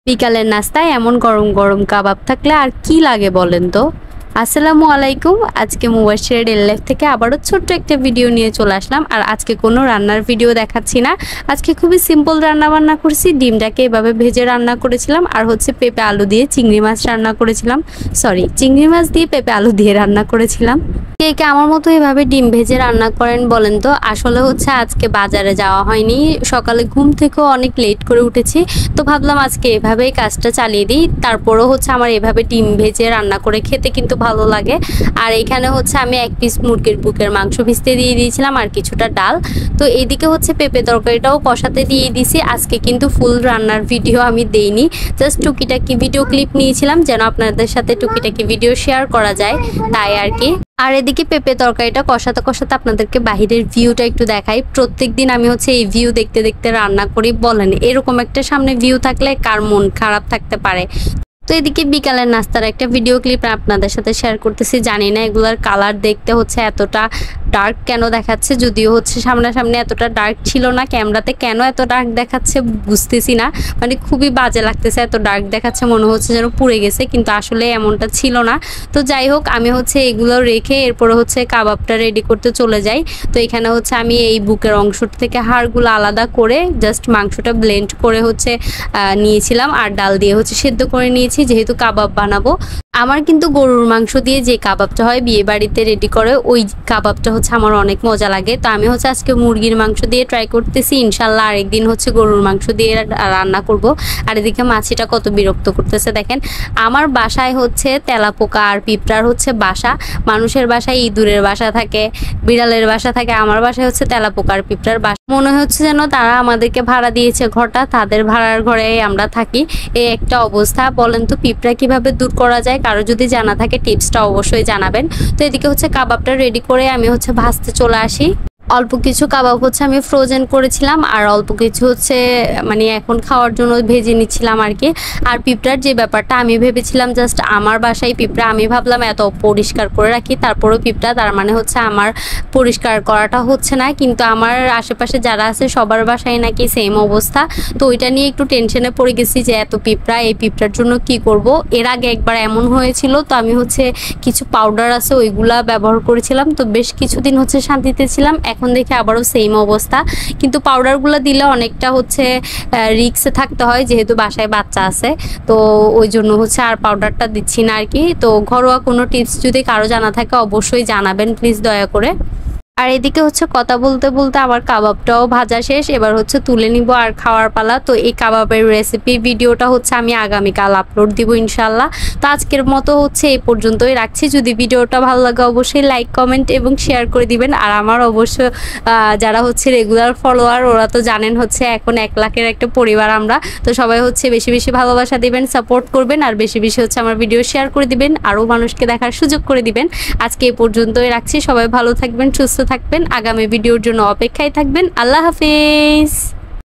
বিকালের নাস্তায় এমন গরম গরম কাবাব থাকলে আর কি লাগে বলেন তো। আসসালামু আলাইকুম। আজকে মুবাশশিরা ডেইলি লাইফ থেকে আবারও ছোট্ট একটা ভিডিও নিয়ে চলে আসলাম। আর আজকে কোনো রান্নার ভিডিও দেখাচ্ছি না, আজকে খুবই সিম্পল রান্না বান্না করছি। ডিমটাকে এভাবে ভেজে রান্না করেছিলাম, আর হচ্ছে পেঁপে আলু দিয়ে চিংড়ি মাছ রান্না করেছিলাম। সরি, চিংড়ি মাছ দিয়ে পেঁপে আলু দিয়ে রান্না করেছিলাম। কে কে আমার মতো এভাবে ডিম ভেজে রান্না করেন বলেন তো। আসলে হচ্ছে আজকে বাজারে যাওয়া হয়নি, সকালে ঘুম থেকেও অনেক লেট করে উঠেছি, তো ভাবলাম আজকে এভাবেই কাজটা চালিয়ে দিই। তারপরও হচ্ছে আমার এভাবে ডিম ভেজে রান্না করে খেতে কিন্তু ভালো লাগে। আর এখানে হচ্ছে আমি এক পিস মুরগির বুকের মাংস ভিজতে দিয়ে দিয়েছিলাম আর কিছুটা ডাল। তো এইদিকে হচ্ছে পেঁপে তরকারিটাও কষাতে দিয়ে দিয়েছি। আজকে কিন্তু ফুল রান্নার ভিডিও আমি দেইনি, জাস্ট টুকিটাকি ভিডিও ক্লিপ নিয়েছিলাম যেন আপনাদের সাথে টুকিটাকি ভিডিও শেয়ার করা যায়, তাই আর কি। আর এদিকে পেঁপে তরকারিটা কষাতে কষাতে আপনাদেরকে বাহিরের ভিউটা একটু দেখাই। প্রত্যেকদিন আমি হচ্ছে এই ভিউ দেখতে দেখতে রান্না করি, বলেন এরকম একটা সামনে ভিউ থাকলে কার মন খারাপ থাকতে পারে। তো এদিকে বিকালের নাস্তার একটা ভিডিও ক্লিপ আপনাদের সাথে শেয়ার করতেছি। জানি না এগুলার কালার দেখতে হচ্ছে এতটা ডার্ক কেন দেখাচ্ছে, যদিও হচ্ছে সামনাসামনি এতটা ডার্ক ছিল না, ক্যামেরাতে কেন এত ডার্ক দেখাচ্ছে বুঝতেছি না। মানে খুবই বাজে লাগতেছে, এত ডার্ক দেখাচ্ছে, মনে হচ্ছে যেন পুড়ে গেছে, কিন্তু আসলে এমনটা ছিল না। তো যাই হোক, আমি হচ্ছে এগুলো রেখে এরপরে হচ্ছে কাবাবটা রেডি করতে চলে যাই। তো এখানে হচ্ছে আমি এই বুকের অংশ থেকে হাড়গুলো আলাদা করে জাস্ট মাংসটা ব্লেন্ড করে হচ্ছে নিয়েছিলাম, আর ডাল দিয়ে হচ্ছে সেদ্ধ করে নিয়েছি যেহেতু কাবাব বানাবো। আমার কিন্তু গরুর মাংস দিয়ে যে কাবাবটা হয় বিয়ে বাড়িতে রেডি করে, ওই কাবাবটা হচ্ছে আমার অনেক মজা লাগে। তো আমি হচ্ছে আজকে মুরগির মাংস দিয়ে ট্রাই করতেছি, ইনশাল্লাহ আরেকদিন হচ্ছে গরুর মাংস দিয়ে রান্না করব। আর এদিকে মাছিটা কত বিরক্ত করতেছে দেখেন। আমার বাসায় হচ্ছে তেলাপোকা আর পিঁপড়ার হচ্ছে বাসা, মানুষের বাসায় ইঁদুরের বাসা থাকে, বিড়ালের বাসা থাকে, আমার বাসায় হচ্ছে তেলাপোকা আর পিঁপড়ার বাসা। মনে হচ্ছে যেন তারা আমাদেরকে ভাড়া দিয়েছে ঘরটা, তাদের ভাড়ার ঘরে আমরা থাকি, এই একটা অবস্থা। বলেন তো পিঁপড়া কিভাবে দূর করা যায়? কারো যদি জানা থাকে টিপসটা অবশ্যই জানাবেন। তো এদিকে হচ্ছে কাবাবটা রেডি করে আমি হচ্ছে ভাজতে চলে আসি। অল্প কিছু কাবাব হচ্ছে আমি ফ্রোজেন করেছিলাম, আর অল্প কিছু হচ্ছে মানে এখন খাওয়ার জন্য ভেজে নিচ্ছিলাম আর কি। আর পিঁপড়ার যে ব্যাপারটা, আমি ভেবেছিলাম জাস্ট আমার বাসায় পিঁপড়া, আমি ভাবলাম এত পরিষ্কার করে রাখি, তারপরেও পিঁপড়া, তার মানে হচ্ছে আমার পরিষ্কার করাটা হচ্ছে না। কিন্তু আমার আশেপাশে যারা আছে সবার বাসায় নাকি সেম অবস্থা। তো ওইটা নিয়ে একটু টেনশনে পড়ে গেছি যে এত পিঁপড়া, এই পিঁপড়ার জন্য কি করব। এর আগে একবার এমন হয়েছিল, তো আমি হচ্ছে কিছু পাউডার আছে ওইগুলা ব্যবহার করেছিলাম, তো বেশ কিছুদিন হচ্ছে শান্তিতে ছিলাম। এখন দেখে আবারও সেম অবস্থা, কিন্তু পাউডারগুলো দিলে অনেকটা হচ্ছে রিক্সে থাকতে হয়, যেহেতু বাসায় বাচ্চা আছে, তো ওই জন্য হচ্ছে আর পাউডারটা দিচ্ছি না আর কি। তো ঘরোয়া কোনো টিপস যদি কারো জানা থাকে অবশ্যই জানাবেন প্লিজ দয়া করে। আর এদিকে হচ্ছে কথা বলতে বলতে আমার কাবাবটাও ভাজা শেষ, এবার হচ্ছে তুলে নিব আর খাওয়ার পালা। তো এই কাবাবের রেসিপি ভিডিওটা হচ্ছে আমি আগামীকাল আপলোড দিব ইনশাল্লাহ। তো আজকের মতো হচ্ছে এই পর্যন্তই রাখছি। যদি ভিডিওটা ভালো লাগে অবশ্যই লাইক কমেন্ট এবং শেয়ার করে দিবেন। আর আমার অবশ্য যারা হচ্ছে রেগুলার ফলোয়ার, ওরা তো জানেন হচ্ছে এখন 1 লাখের একটা পরিবার আমরা। তো সবাই হচ্ছে বেশি বেশি ভালোবাসা দিবেন, সাপোর্ট করবেন, আর বেশি বেশি হচ্ছে আমার ভিডিও শেয়ার করে দিবেন, আরও মানুষকে দেখার সুযোগ করে দিবেন। আজকে এই পর্যন্তই রাখছি, সবাই ভালো থাকবেন, সুস্থ থাকবেন, আগামী ভিডিওর জন্য অপেক্ষায় থাকবেন। আল্লাহ হাফেজ।